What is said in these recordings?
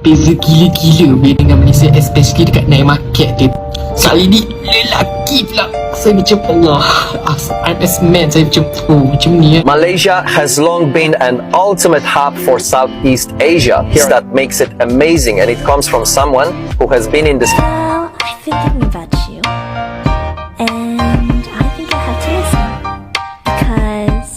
beza gila-gila dengan Malaysia, especially dekat night market dia. Kali ni lelaki pula. Saya macam Allah, I'm as man, saya macam macam ni. Malaysia has long been an ultimate hub for Southeast Asia. That makes it amazing, and it comes from someone who has been in this. Well, I've been thinking about you, and I think I have to listen because.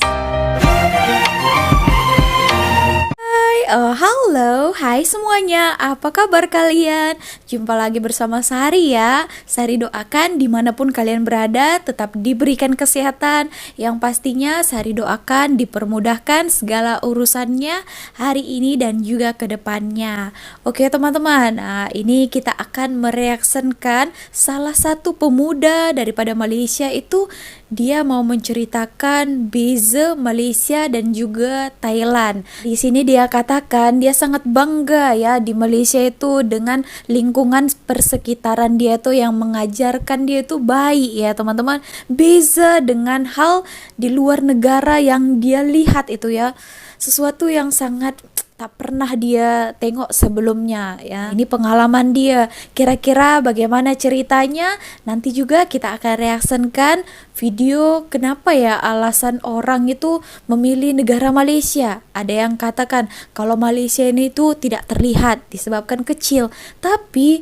Halo, hai semuanya, apa kabar kalian? Jumpa lagi bersama Sari ya. Sari doakan dimanapun kalian berada tetap diberikan kesehatan. Yang pastinya Sari doakan dipermudahkan segala urusannya hari ini dan juga ke depannya. Oke teman-teman, ini kita akan mereaksikan salah satu pemuda daripada Malaysia itu. Dia mau menceritakan beza Malaysia dan juga Thailand. Di sini dia katakan dia sangat bangga ya di Malaysia itu dengan lingkungan persekitaran dia tuh yang mengajarkan dia itu baik ya teman-teman. Beza dengan hal di luar negara yang dia lihat itu ya. Sesuatu yang sangat tak pernah dia tengok sebelumnya ya. Ini pengalaman dia. Kira-kira bagaimana ceritanya? Nanti juga kita akan reaksikan video kenapa ya alasan orang itu memilih negara Malaysia. Ada yang katakan kalau Malaysia ini tuh tidak terlihat disebabkan kecil. Tapi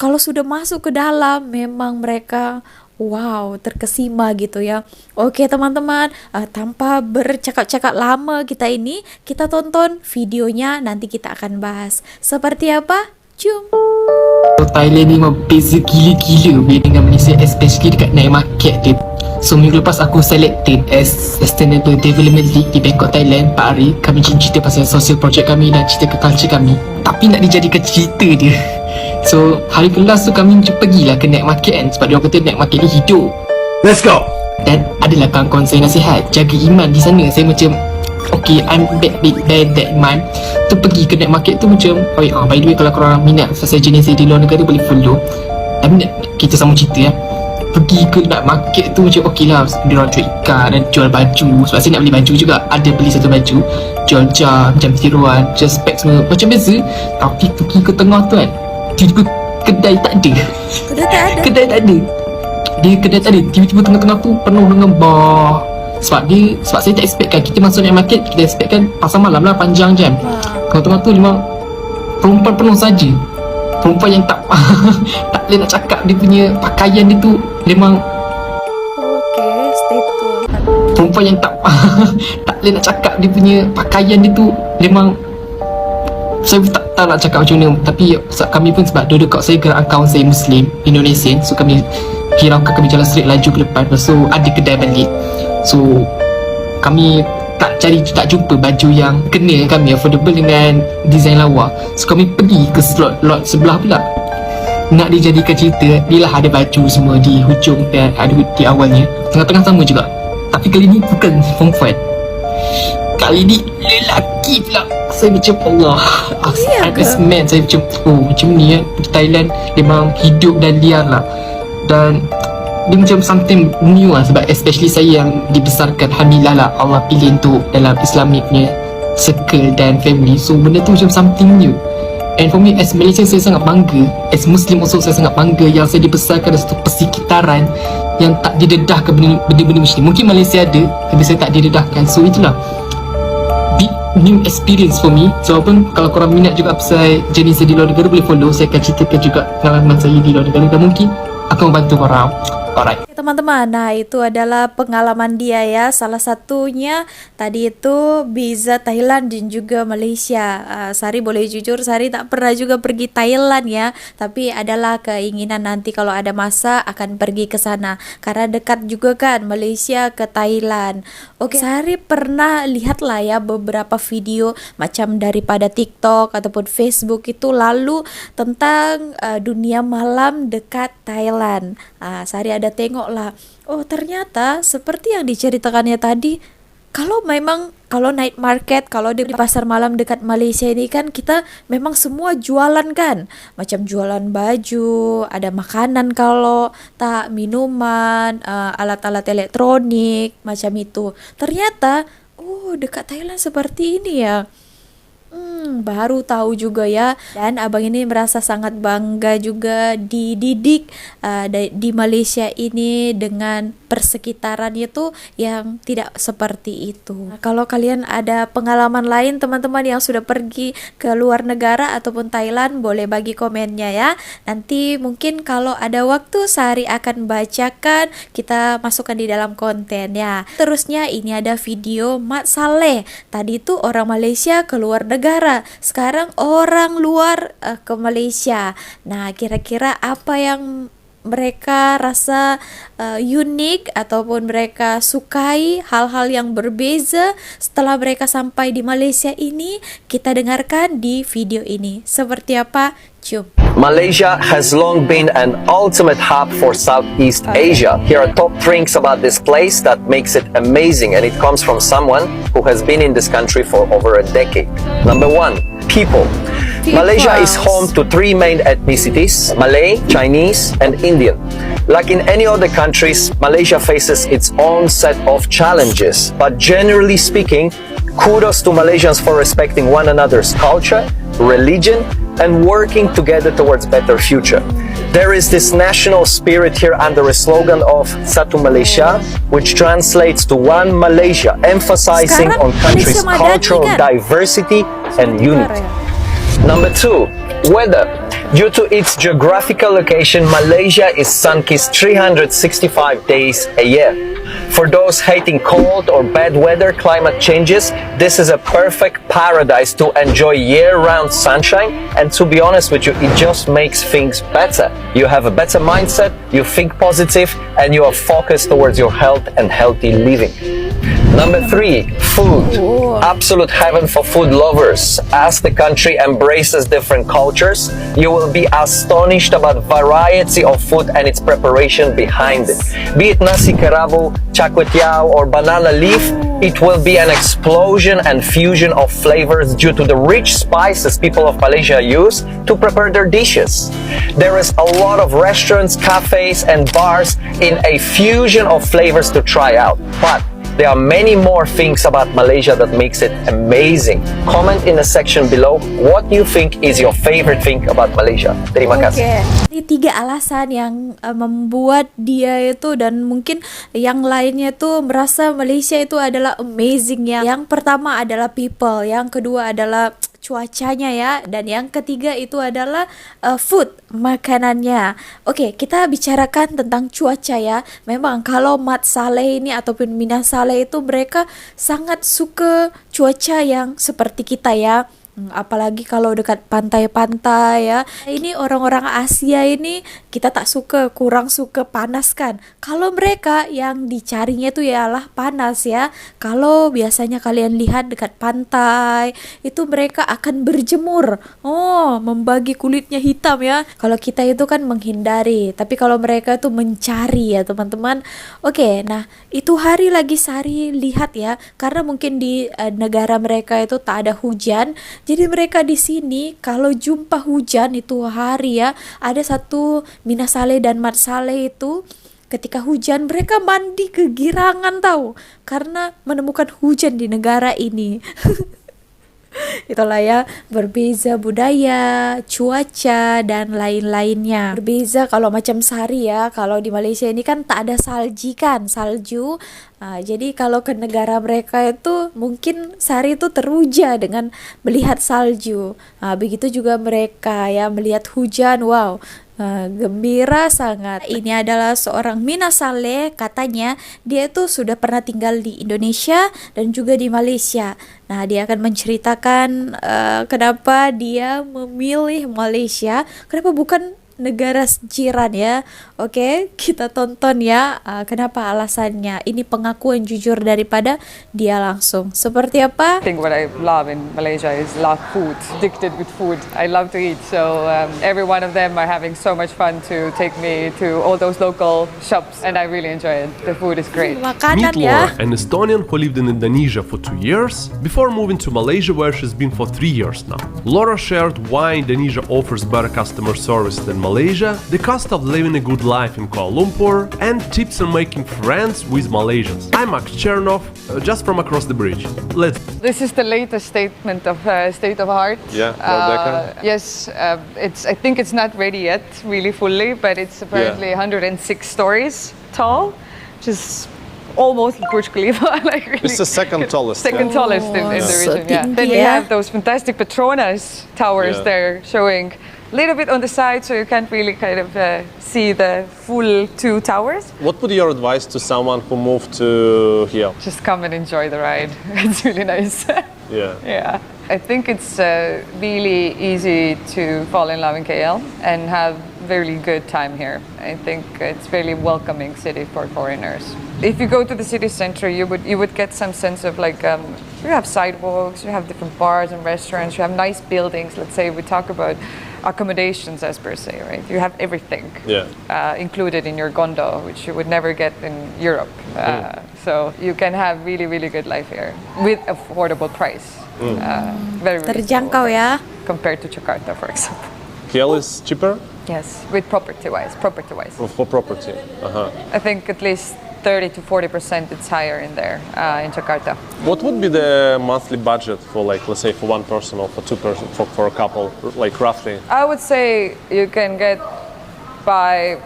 kalau sudah masuk ke dalam memang mereka wow, terkesima gitu ya. Oke teman-teman, tanpa bercakap-cakap lama kita tonton videonya, nanti kita akan bahas. Seperti apa? Jom! Thailand ni memang beza gila-gila dengan Malaysia, especially dekat night market dia. So minggu lepas aku selected as Sustainable Development League di Bangkok, Thailand 4 hari. Kami cerita pasal social project kami dan cerita ke culture kami. Tapi nak dijadikan cerita dia. So hari kelas tu kami macam pergilah ke night market kan. Sebab dia kata night market ni hidup. Let's go! Dan adalah kawan-kawan saya nasihat jaga iman di sana. Saya macam okay, I'm that man tu pergi ke night market tu macam by the way kalau korang minat pasal jenis di luar negara boleh follow. Tapi kita sama cerita ya. Pergi ke night market tu macam okay lah, dia orang jual ikan dan jual baju. Sebab saya nak beli baju juga, ada beli satu baju, jual jam tiruan, jual spek semua macam beza. Tapi pergi ke tengah tu kan, tiba-tiba kedai tak ada. Kedai tak ada. Kedai tak ada. Tiba-tiba tengah-tengah tu penuh dengan bar. Sebab saya tak expect kan, kita masuk night market, kita expect kan pasar malam lah, panjang jam. Tengah-tengah tu memang perempuan penuh saja. Perempuan yang tak tak boleh nak cakap, dia punya pakaian dia tu memang Stay tune. perempuan yang tak tak boleh nak cakap, dia punya pakaian dia tu memang saya tak tahu nak cakap macam mana. Tapi kami pun sebab duduk kat saya gerak kawan saya Muslim Indonesian, so kami hiraukan, kami jalan straight laju ke depan. Lepas tu ada kedai balik, so kami tak jumpa baju yang kena kami affordable dengan design lawa. So kami pergi ke lot sebelah pula nak dijadikan cerita. Dia lah ada baju semua di hujung dan ada di awalnya, tengah-tengah sama juga. Tapi kali ni bukan perempuan, kali ni lelaki pula. Saya macam Allah, I'm as man, saya macam macam ni ya. Di Thailand memang hidup dan liar lah. Dan dia macam something new lah. Sebab especially saya yang dibesarkan, alhamdulillah lah Allah pilih untuk dalam Islamic punya circle dan family. So benda tu macam something new. And for me as Malaysian, saya sangat bangga. As Muslim also, saya sangat bangga yang saya dibesarkan dalam satu persekitaran yang tak didedahkan benda-benda macam ni. Mungkin Malaysia ada, tapi saya tak didedahkan. So itulah big new experience for me. So pun kalau korang minat juga pasal jenis di luar negara, boleh follow. Saya akan ceritakan juga pengalaman saya di luar negara dan mungkin akan membantu korang. Alright. Teman-teman, nah itu adalah pengalaman dia ya. Salah satunya tadi itu beza Thailand dan juga Malaysia. Sari boleh jujur, Sari tak pernah juga pergi Thailand ya. Tapi adalah keinginan nanti kalau ada masa akan pergi ke sana. Karena dekat juga kan Malaysia ke Thailand. Oke, Sari pernah lihat lah ya beberapa video macam daripada TikTok ataupun Facebook itu lalu tentang dunia malam dekat Thailand. Sari ada tengok lah. Oh ternyata seperti yang diceritakannya tadi, kalau night market, kalau di pasar malam dekat Malaysia ini kan kita memang semua jualan kan, macam jualan baju, ada makanan, kalau tak minuman, alat-alat elektronik macam itu. Ternyata dekat Thailand seperti ini ya. Baru tahu juga ya. Dan abang ini merasa sangat bangga juga dididik di Malaysia ini dengan persekitarannya tuh yang tidak seperti itu. Nah, kalau kalian ada pengalaman lain teman-teman yang sudah pergi ke luar negara ataupun Thailand, boleh bagi komennya ya. Nanti mungkin kalau ada waktu Sari akan bacakan, kita masukkan di dalam konten ya. Terusnya ini ada video Mat Saleh. Tadi tuh orang Malaysia ke luar negara, sekarang orang luar ke Malaysia. Nah, kira-kira apa yang mereka rasa unik ataupun mereka sukai, hal-hal yang berbeza setelah mereka sampai di Malaysia ini, kita dengarkan di video ini. Seperti apa? Jom. Malaysia has long been an ultimate hub for Southeast Asia. Here are top things about this place that makes it amazing, and it comes from someone who has been in this country for over a decade. Number one, people. Malaysia is home to three main ethnicities: Malay, Chinese, and Indian. Like in any other countries, Malaysia faces its own set of challenges. But generally speaking, kudos to Malaysians for respecting one another's culture, religion, and working together towards better future. There is this national spirit here under a slogan of Satu Malaysia, which translates to One Malaysia, emphasizing on country's cultural diversity and unity. Number two, weather. Due to its geographical location, Malaysia is sun-kissed 365 days a year. For those hating cold or bad weather, climate changes, this is a perfect paradise to enjoy year-round sunshine, and to be honest with you, it just makes things better. You have a better mindset, you think positive, and you are focused towards your health and healthy living. Number three, food. Absolute heaven for food lovers. As the country embraces different cultures, you will be astonished about variety of food and its preparation behind it. Be it nasi kerabu, char kway teow, or banana leaf, it will be an explosion and fusion of flavors due to the rich spices people of Malaysia use to prepare their dishes. There is a lot of restaurants, cafes, and bars in a fusion of flavors to try out. But there are many more things about Malaysia that makes it amazing. Comment in the section below what you think is your favorite thing about Malaysia. Terima kasih. Ini 3 alasan yang membuat dia itu dan mungkin yang lainnya tuh merasa Malaysia itu adalah amazing ya. Yang pertama adalah people, yang kedua adalah cuacanya ya, dan yang ketiga itu adalah food, makanannya. Oke, kita bicarakan tentang cuaca ya. Memang kalau Mat Saleh ini ataupun Mina Saleh itu mereka sangat suka cuaca yang seperti kita ya. Apalagi kalau dekat pantai-pantai ya. Ini orang-orang Asia ini kita tak suka, kurang suka panas kan. Kalau mereka yang dicarinya itu ialah panas ya. Kalau biasanya kalian lihat dekat pantai, itu mereka akan berjemur. Oh, membagi kulitnya hitam ya. Kalau kita itu kan menghindari, tapi kalau mereka itu mencari ya teman-teman. Oke, nah itu hari lagi Sari lihat ya, karena mungkin di negara mereka itu tak ada hujan. Jadi mereka di sini kalau jumpa hujan itu hari ya, ada satu Mina Saleh dan Mat Saleh itu ketika hujan mereka mandi kegirangan tahu, karena menemukan hujan di negara ini. Itulah ya, berbeza budaya, cuaca, dan lain-lainnya. Berbeza kalau macam Sari ya, kalau di Malaysia ini kan tak ada salju. Jadi kalau ke negara mereka itu mungkin Sari itu teruja dengan melihat salju. Begitu juga mereka ya, melihat hujan, wow. Gembira sangat. Ini adalah seorang Mina Saleh, katanya dia itu sudah pernah tinggal di Indonesia dan juga di Malaysia. Nah, dia akan menceritakan kenapa dia memilih Malaysia, kenapa bukan negara jiran ya. Oke, kita tonton ya kenapa alasannya. Ini pengakuan jujur daripada dia langsung. Seperti apa? I think what I love in Malaysia is love food, addicted with food. I love to eat, so every one of them are having so much fun to take me to all those local shops, and I really enjoy it. The food is great. Makanan Meet ya. Laura, an Estonian who lived in Indonesia for 2 years, before moving to Malaysia where she's been for 3 years now. Laura shared why Indonesia offers better customer service than Malaysia, the cost of living a good life in Kuala Lumpur, and tips on making friends with Malaysians. I'm Max Chernov, just from across the bridge. This is the latest statement of state of art. Yeah, Merdeka. Yes, I think it's not ready yet, really fully, but it's apparently 106 stories tall, which is almost Burj Khalifa. Like really It's the second tallest. second tallest in the So region. Yeah. tinggi, Then we ya. have those fantastic Petronas towers Yeah. there, showing a little bit on the side, so you can't really kind of see the full two towers. What would be your advice to someone who moved to here? Just come and enjoy the ride. It's really nice. Yeah. Yeah, I think it's really easy to fall in love in KL and have very good time here. I think it's really welcoming city for foreigners. If you go to the city center, you would get some sense of like you have sidewalks, you have different bars and restaurants, you have nice buildings. Let's say we talk about accommodations as per se, right? You have everything included in your condo, which you would never get in Europe. So you can have really, really good life here with affordable price. Very Terjangkau reasonable ya. compared to Jakarta, for example. KL is cheaper Yes, with property-wise. for property. I think at least 30 to 40% it's higher in there, in Jakarta. What would be the monthly budget for, like, let's say, for one person or for two person, for a couple, like roughly? I would say you can get by,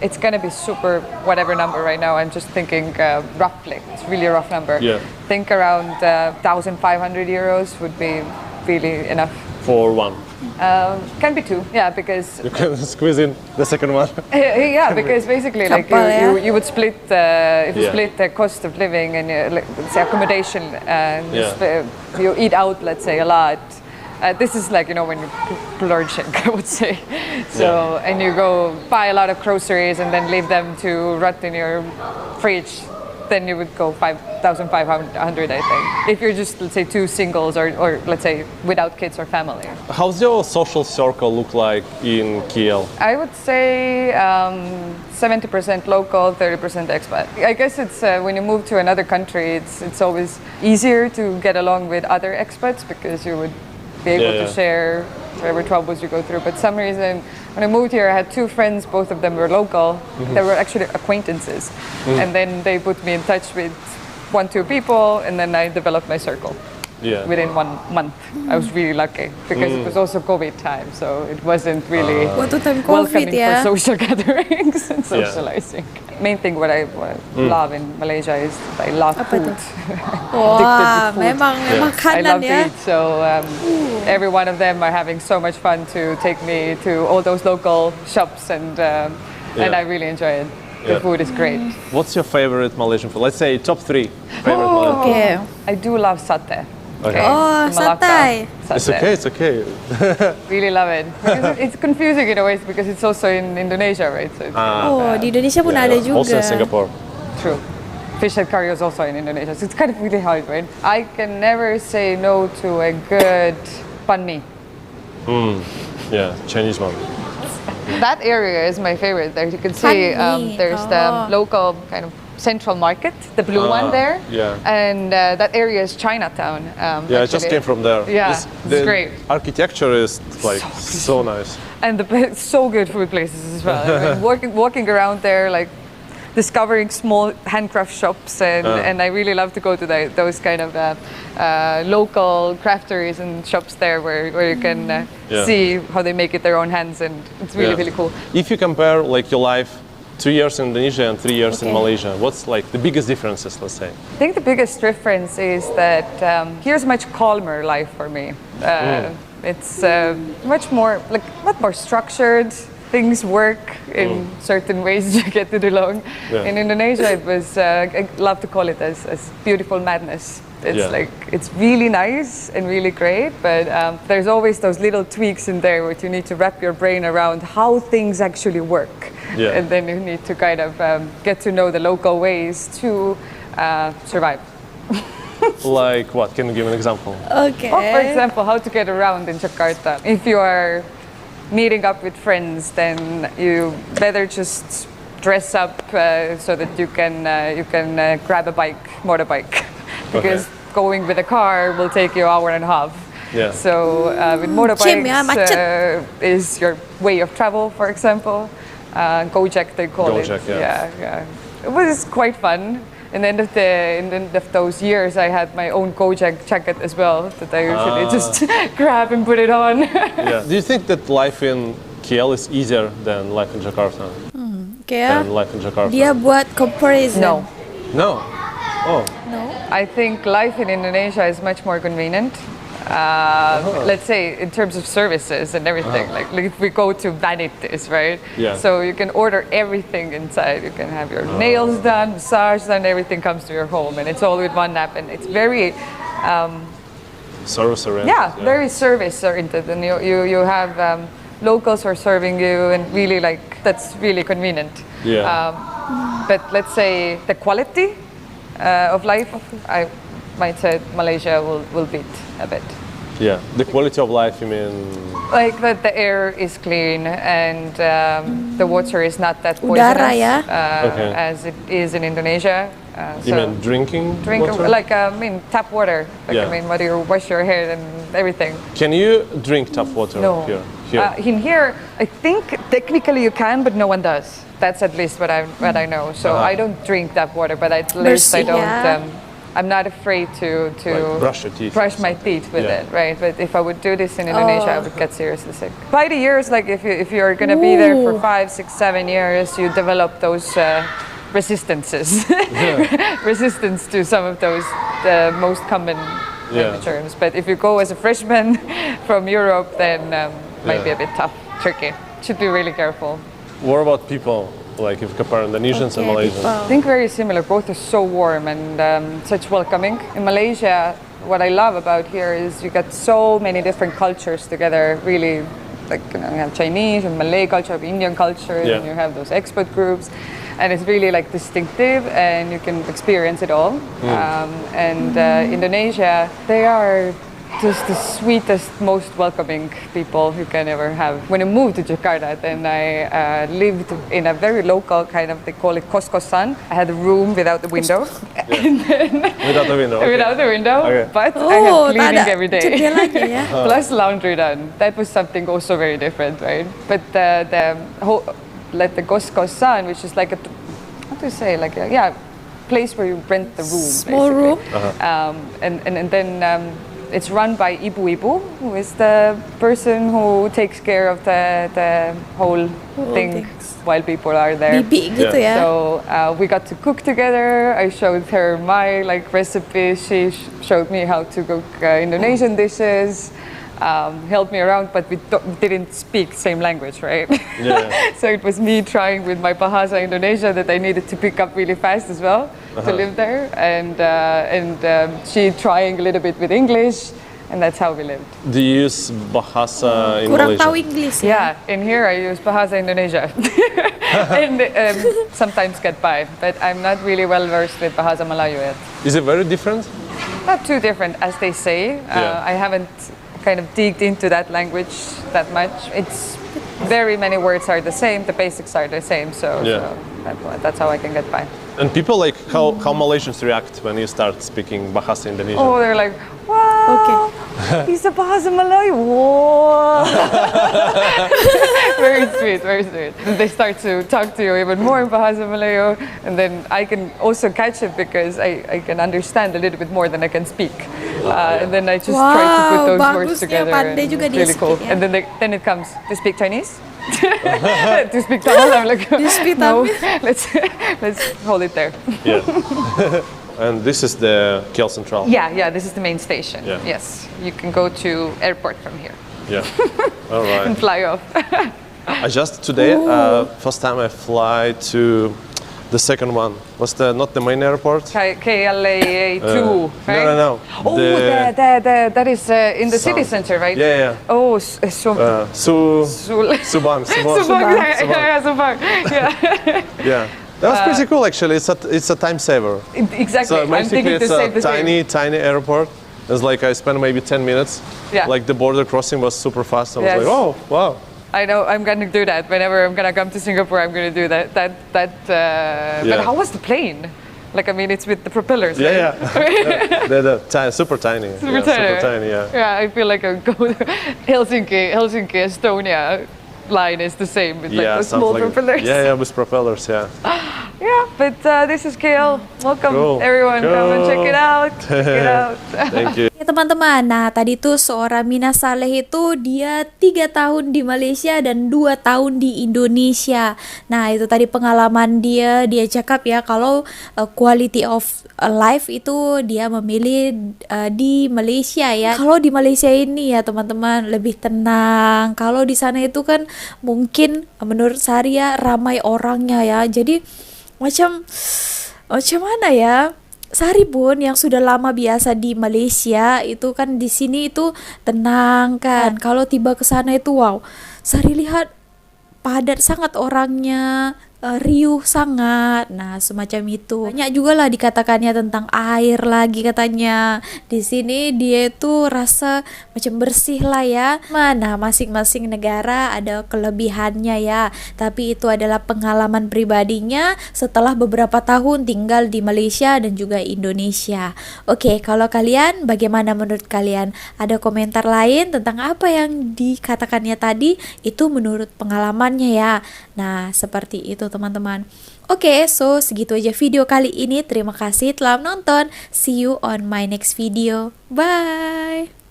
it's gonna be super whatever number right now. I'm just thinking roughly, it's really a rough number. Yeah. Think around 1,500 euros would be really enough. For one, Can be two, yeah, because you can squeeze in the second one. yeah, because basically, like Kapal, ya. you would split if you Yeah. split the cost of living and like, let's say accommodation and you eat out, let's say a lot. This is like, you know, when you're splurging, I would say. So and you go buy a lot of groceries and then leave them to rot in your fridge. Then you would go 5,500, I think. If you're just, let's say, two singles or let's say without kids or family. How's your social circle look like in KL? I would say 70% local, 30% expat. I guess it's when you move to another country, it's always easier to get along with other expats because you would be able to share whatever troubles you go through. But some reason, when I moved here, I had two friends, both of them were local. They were actually acquaintances. And then they put me in touch with 1-2 people, and then I developed my circle. Yeah. Within 1 month. I was really lucky because it was also COVID time, so it wasn't really Waktu time COVID welcoming ya. for social gatherings and socializing. Main thing what I love in Malaysia is I love Apa food. tuh? Wah, food. memang I makanan love ya. to eat, so every one of them are having so much fun to take me to all those local shops, and I really enjoy it. The food is great. What's your favorite Malaysian food? Let's say top 3 favorite Malaysian food. Okay. I do love satay. Okay. Oh, Malacca. satay. It's okay, it's okay. Really love it. Because it's confusing in a way because it's also in Indonesia, right? So it's Oh, di Indonesia pun ada juga. Also in Singapore. true. Fish head curry is also in Indonesia, so it's kind of really hard, right? I can never say no to a good banh mi. Yeah, Chinese one. That area is my favorite. There you can see Banh mi. there's the local kind of central market, the blue one there. Yeah. And that area is Chinatown. Yeah, I just came from there. Yeah, it's great. Architecture is like so nice. And so good food places as well. I mean, walking around there, like discovering small handcraft shops, and I really love to go to those kind of local crafteries and shops there where you can see how they make it their own hands, and it's really really cool. If you compare like your life 2 years in Indonesia and 3 years in Malaysia, what's like the biggest differences, let's say? I think the biggest difference is that here's a much calmer life for me. It's much more, like, not more structured. Things work in certain ways you get it along. Yeah. In Indonesia, it was, I love to call it as beautiful madness. It's like, it's really nice and really great, but there's always those little tweaks in there where you need to wrap your brain around how things actually work. Yeah. And then you need to kind of get to know the local ways to survive. Like what? Can you give an example? Okay. Or for example, how to get around in Jakarta. If you are meeting up with friends, then you better just dress up so that you can grab a motorbike, because going with a car will take you an hour and a half. Yeah. So with Cem ya, motorbikes macet. is your way of travel, for example. Gojek they call Gojek, it. yeah. It was quite fun. In the end of those years, I had my own Gojek jacket as well that I usually just grab and put it on. Yeah. Do you think that life in KL is easier than life in Jakarta? Kayak Than life in Jakarta? dia buat comparison. No. No. Oh. I think life in Indonesia is much more convenient. Let's say in terms of services and everything. Like if we go to Vanities, right? Yeah. So you can order everything inside. You can have your nails done, massage done, everything comes to your home, and it's all with one app. And it's very, Service oriented. very service oriented. And you have locals who are serving you, and really that's really convenient. Yeah. But let's say the quality of life, I might say Malaysia will beat a bit. Yeah. The quality of life, you mean? Like that the air is clean and the water is not that poisonous Udara ya. Okay. as it is in Indonesia. You mean drinking water? Like tap water. Like, Yeah. I mean, whether you wash your hair and everything. Can you drink tap water No. here? In here, I think technically you can, but no one does. That's at least what I know. So I don't drink tap water, but at least I Bersih don't. ya. I'm not afraid to Like brush your teeth brush or my something. teeth with Yeah. it, right? But if I would do this in Indonesia, I would get seriously sick. By the years, like if you're gonna be there for 5, 6, 7 years, you develop those resistances, resistance to some of those the most common terms. But if you go as a freshman from Europe, then might be a bit tough, tricky. Should be really careful. What about people? Like if you compare Indonesians and Malaysians? I think very similar. Both are so warm and such welcoming. In Malaysia, what I love about here is you get so many different cultures together. Really, like you have Chinese and Malay culture, Indian culture, and you have those expert groups, and it's really like distinctive, and you can experience it all. Indonesia, they are just the sweetest, most welcoming people you can ever have. When I moved to Jakarta, then I lived in a very local kind of, they call it kos-kosan. I had a room without the window. And then Without the window. Okay. without the window, Okay. but I Oh, had tak cleaning ada every day. jendelanya ya. Plus laundry done. That was something also very different, right? But the whole, like the kos-kosan, which is like a, how to say, like a, place where you rent the room. Small basically. room. And then it's run by ibu-ibu, who is the person who takes care of the whole thing things. while people are there. Bibi gitu ya. So we got to cook together. I showed her my recipes. She showed me how to cook Indonesian dishes. Helped me around, but we didn't speak same language, right? Yeah. So it was me trying with my Bahasa Indonesia that I needed to pick up really fast as well to live there, and she trying a little bit with English, and that's how we lived. Do you use Bahasa in Kurang Malaysia? tahu Inggris ya. Yeah, in here I use Bahasa Indonesia, and sometimes get by, but I'm not really well versed with Bahasa Melayu yet. Is it very different? Not too different as they say. I haven't kind of digged into that language that much. It's very many words are the same, the basics are the same, so that's how I can get by. And people like how Malaysians react when you start speaking Bahasa Indonesian? Oh, they're like, wow, he's a Bahasa Melayu. Whoa. Very sweet, very sweet. And they start to talk to you even more in Bahasa Melayu, and then I can also catch it because I can understand a little bit more than I can speak. And then I just try to put Wow, those words bagusnya together. pandai And juga it's dia really cool. speak, ya. And then it comes, do you speak Chinese? Do you speak Tamil? I'm like, you speak no, Tamil? let's hold it there. Yeah. And this is the KL Central. Yeah, this is the main station. Yeah. Yes, you can go to airport from here Yeah. All and right. fly off. I just today, first time I fly to the second one. What's not the main airport? KLA 2, right? No. Oh, that is in the city center, right? Yeah. Oh, Subang. Subang. Yeah. That was pretty cool actually. It's a time saver. Exactly. So I'm basically thinking to it's say a the same. tiny airport. It's like I spent maybe 10 minutes. Yeah. Like the border crossing was super fast. I was Yes. like, oh, wow. I know I'm gonna do that whenever I'm gonna come to Singapore. I'm gonna do that. But how was the plane? Like, I mean, it's with the propellers, Yeah, right? yeah. They're super tiny. Super Yeah, tiny. super tiny, yeah. Yeah, I feel like I go to Helsinki, Estonia line is the same with like Yeah, the small sounds like propellers. Yeah, yeah, with propellers, yeah. Yeah, but this is KL. Welcome Cool. everyone, come and check it out. Check it out. Thank you. Ya teman-teman, nah tadi tuh seorang Mina Saleh itu dia 3 tahun di Malaysia dan 2 tahun di Indonesia. Nah itu tadi pengalaman dia cakap ya kalau quality of life itu dia memilih di Malaysia ya. Kalau di Malaysia ini ya teman-teman lebih tenang. Kalau di sana itu kan mungkin menurut Sari ya ramai orangnya ya. Jadi macam mana ya? Sari pun yang sudah lama biasa di Malaysia itu kan di sini itu tenang kan. Kalau tiba ke sana itu wow, Sari lihat padat sangat orangnya, riuh sangat. Nah, semacam itu. Banyak juga lah dikatakannya tentang air lagi katanya. Di sini dia itu rasa macam bersih lah ya. Mana masing-masing negara ada kelebihannya ya. Tapi itu adalah pengalaman pribadinya setelah beberapa tahun tinggal di Malaysia dan juga Indonesia. Oke, kalau kalian bagaimana menurut kalian? Ada komentar lain tentang apa yang dikatakannya tadi? Itu menurut pengalamannya ya. Nah, seperti itu teman-teman. Oke, so segitu aja video kali ini. Terima kasih telah menonton. See you on my next video. Bye.